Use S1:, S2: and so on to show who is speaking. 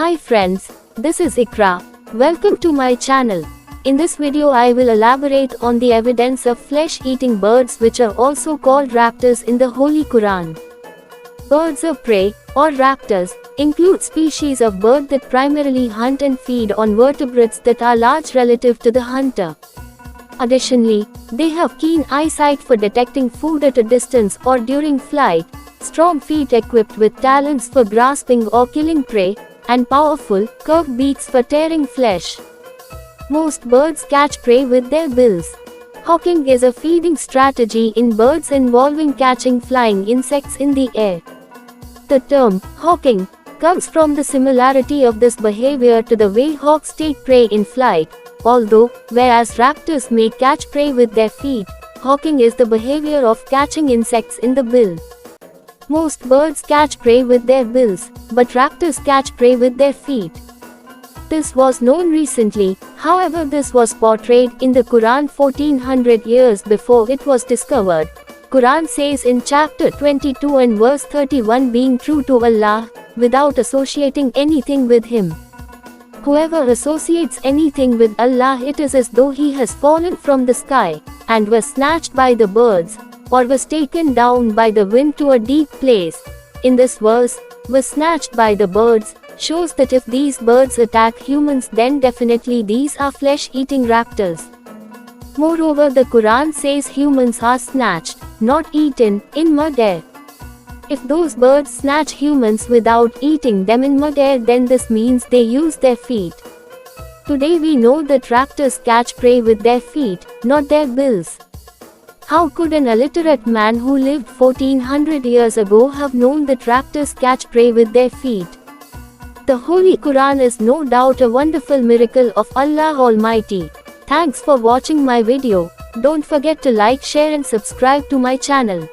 S1: Hi friends, this is Iqra. Welcome to my channel. In this video I will elaborate on the evidence of flesh-eating birds which are also called raptors in the Holy Quran. Birds of prey, or raptors, include species of bird that primarily hunt and feed on vertebrates that are large relative to the hunter. Additionally, they have keen eyesight for detecting food at a distance or during flight, strong feet equipped with talons for grasping or killing prey, and powerful, curved beaks for tearing flesh. Most birds catch prey with their bills. Hawking is a feeding strategy in birds involving catching flying insects in the air. The term, hawking, comes from the similarity of this behavior to the way hawks take prey in flight, although, whereas raptors may catch prey with their feet, hawking is the behavior of catching insects in the bill. Most birds catch prey with their bills, but raptors catch prey with their feet. This was known recently, however this was portrayed in the Quran 1400 years before it was discovered. Quran says in chapter 22 and verse 31, being true to Allah, without associating anything with Him. Whoever associates anything with Allah, it is as though he has fallen from the sky, and was snatched by the birds, or was taken down by the wind to a deep place. In this verse, was snatched by the birds, shows that if these birds attack humans, then definitely these are flesh-eating raptors. Moreover, the Quran says humans are snatched, not eaten, in mid-air. If those birds snatch humans without eating them in mid-air, then this means they use their feet. Today we know that raptors catch prey with their feet, not their bills. How could an illiterate man who lived 1400 years ago have known that raptors catch prey with their feet? The Holy Quran is no doubt a wonderful miracle of Allah Almighty. Thanks for watching my video. Don't forget to like, share and subscribe to my channel.